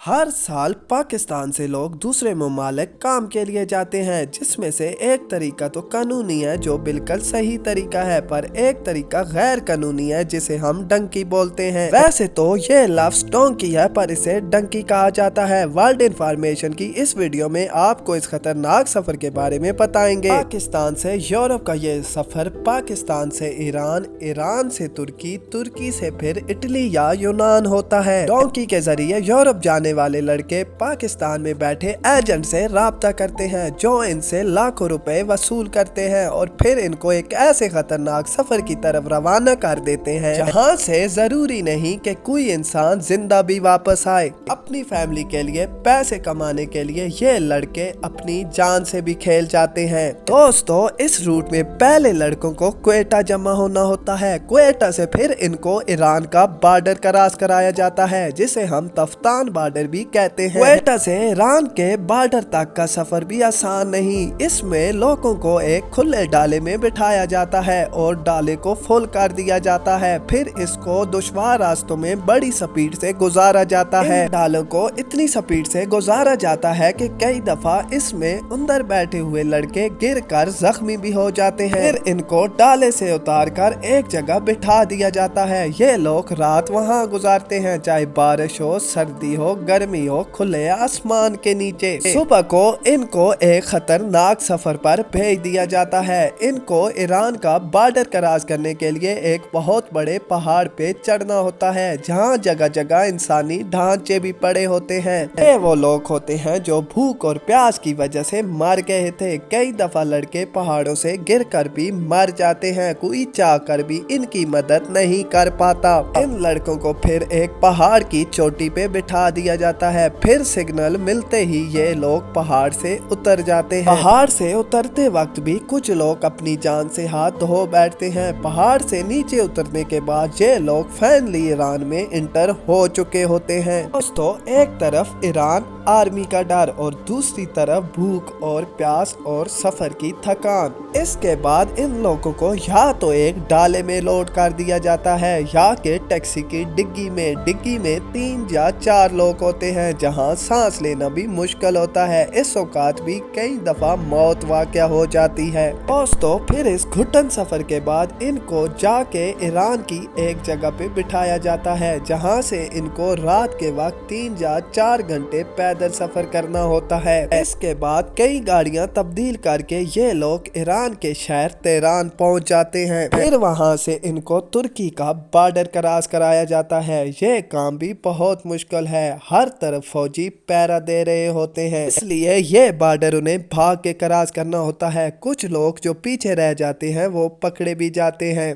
हर साल पाकिस्तान से लोग दूसरे ममालिक काम के लिए जाते हैं, जिसमें से एक तरीका तो कानूनी है जो बिल्कुल सही तरीका है, पर एक तरीका गैर कानूनी है जिसे हम डंकी बोलते हैं। वैसे तो ये लफ्ज डोंकी है पर इसे डंकी कहा जाता है। वर्ल्ड इन्फॉर्मेशन की इस वीडियो में आपको इस खतरनाक सफर के बारे में बताएंगे। पाकिस्तान से यूरोप का ये सफर पाकिस्तान से ईरान, ईरान से तुर्की, तुर्की से फिर इटली या यूनान होता है। डोंकी के जरिए यूरोप जाने वाले लड़के पाकिस्तान में बैठे एजेंट से राब्ता करते हैं जो इनसे लाखों रुपए वसूल करते हैं और फिर इनको एक ऐसे खतरनाक सफर की तरफ रवाना कर देते हैं जहां से जरूरी नहीं कि कोई इंसान जिंदा भी वापस आए। अपनी फैमिली के लिए पैसे कमाने के लिए ये लड़के अपनी जान से भी खेल जाते हैं। दोस्तों, इस रूट में पहले लड़कों को क्वेटा जमा होना होता है। क्वेटा से फिर इनको ईरान का बॉर्डर क्रॉस कराया जाता है जिसे हम तफ्तान बॉर्डर भी कहते हैं। क्वेटा से ईरान के बॉर्डर तक का सफर भी आसान नहीं। इसमें लोगों को एक खुले डाले में बिठाया जाता है और डाले को फुल कर दिया जाता है। फिर इसको दुश्वार रास्तों में बड़ी स्पीड से गुजारा जाता है। डालों को इतनी स्पीड से गुजारा जाता है कि कई दफा इसमें अंदर बैठे हुए लड़के गिरकर जख्मी भी हो जाते हैं। फिर इनको डाले से उतार कर एक जगह बिठा दिया जाता है। ये लोग रात वहाँ गुजारते हैं, चाहे बारिश हो, सर्दी हो, गर्मी हो, खुले आसमान के नीचे। सुबह को इनको एक खतरनाक सफर पर भेज दिया जाता है। इनको ईरान का बॉर्डर क्रॉस करने के लिए एक बहुत बड़े पहाड़ पे चढ़ना होता है जहाँ जगह जगह इंसानी ढांचे भी पड़े होते हैं। ये वो लोग होते हैं जो भूख और प्यास की वजह से मर गए थे। कई दफा लड़के पहाड़ों से गिरकर भी मर जाते हैं, कोई चाह कर भी इनकी मदद नहीं कर पाता। इन लड़कों को फिर एक पहाड़ की चोटी पे बिठा दिया जाता है। फिर सिग्नल मिलते ही ये लोग पहाड़ से उतर जाते हैं। पहाड़ से उतरते वक्त भी कुछ लोग अपनी जान से हाथ धो बैठते हैं। पहाड़ से नीचे उतरने के बाद ये लोग फाइनली ईरान में इंटर हो चुके होते हैं। दोस्तों, एक तरफ ईरान आर्मी का डर और दूसरी तरफ भूख और प्यास और सफर की थकान। इसके बाद इन लोगों को या तो एक डाले में लोड कर दिया जाता है या कि टैक्सी की डिग्गी में 3 या 4 लोग होते हैं जहां सांस लेना भी मुश्किल होता है। इस औकात भी कई दफा मौत वाक़या हो जाती है। दोस्तों, फिर इस घुटन सफर के बाद इनको जाके ईरान की एक जगह पे बिठाया जाता है जहां से इनको रात के वक्त 3 या 4 घंटे पैदल सफर करना होता है। इसके बाद कई गाड़ियां तब्दील करके ये लोग ईरान के शहर तेहरान पहुंच जाते हैं। फिर वहां से इनको तुर्की का बॉर्डर क्रॉस कराया जाता है। ये काम भी बहुत मुश्किल है, हर तरफ फौजी पहरा दे रहे होते हैं, इसलिए ये बॉर्डर उन्हें भाग के क्रॉस करना होता है। कुछ लोग जो पीछे रह जाते हैं वो पकड़े भी जाते हैं।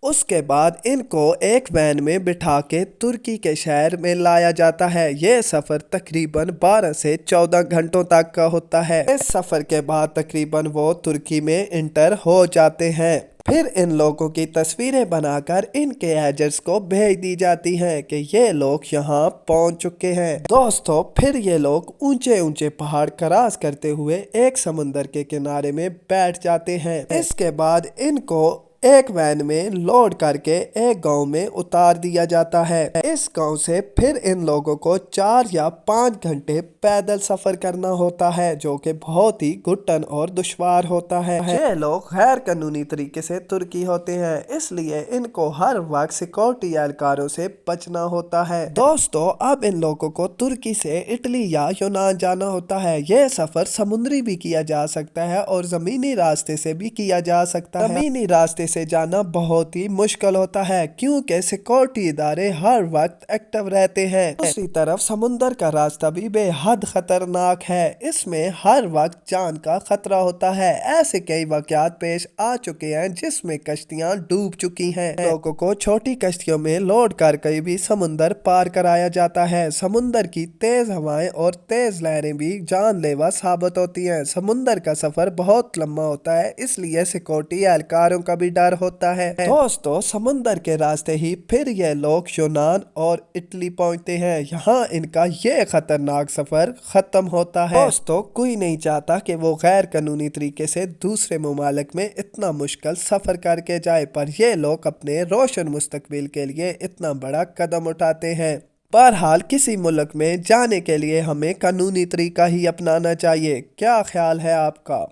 उसके बाद इनको एक वैन में बिठा के तुर्की के शहर में लाया जाता है। ये सफर तकरीबन 12 से 14 घंटों तक का होता है। इस सफर के बाद तकरीबन वो तुर्की में इंटर हो जाते हैं। फिर इन लोगों की तस्वीरें बनाकर इनके एजेंट्स को भेज दी जाती हैं कि ये लोग यहाँ पहुँच चुके हैं। दोस्तों, फिर ये लोग ऊंचे ऊंचे पहाड़ क्रॉस करते हुए एक समुंदर के किनारे में बैठ जाते हैं। इसके बाद इनको एक वैन में लोड करके एक गांव में उतार दिया जाता है। इस गांव से फिर इन लोगों को 4 या 5 घंटे पैदल सफर करना होता है जो कि बहुत ही घुटन और दुश्वार होता है। ये लोग गैर कानूनी तरीके से तुर्की होते हैं, इसलिए इनको हर वक्त सिक्योरिटी एहलकारों से बचना होता है। दोस्तों, अब इन लोगों को तुर्की से इटली या यूनान जाना होता है। ये सफर समुद्री भी किया जा सकता है और जमीनी रास्ते से भी किया जा सकता है। जमीनी रास्ते से जाना बहुत ही मुश्किल होता है क्योंकि सिक्योरिटी इदारे हर वक्त एक्टिव रहते हैं। दूसरी तरफ समुंदर का रास्ता भी बेहद खतरनाक है, इसमें हर वक्त जान का खतरा होता है। ऐसे कई वाकयात पेश आ चुके हैं जिसमें कश्तियां डूब चुकी हैं। लोगों को छोटी कश्तियों में लोड करके भी समुंदर पार कराया जाता है। समुंदर की तेज हवाएं और तेज लहरें भी जानलेवा साबित होती हैं। समुंदर का सफर बहुत लंबा होता है, इसलिए सिक्योरिटी एहलकारों का भी डर होता है। दोस्तों, समुंदर के रास्ते ही फिर ये लोग यूनान और इटली पहुंचते हैं। यहाँ इनका ये खतरनाक सफर खत्म होता है। दोस्तों, कोई नहीं चाहता कि वो गैर कानूनी तरीके से दूसरे ममालिक में इतना मुश्किल सफर करके जाए, पर ये लोग अपने रोशन मुस्तकबिल के लिए इतना बड़ा कदम उठाते हैं। बहरहाल किसी मुल्क में जाने के लिए हमें कानूनी तरीका ही अपनाना चाहिए। क्या ख्याल है आपका?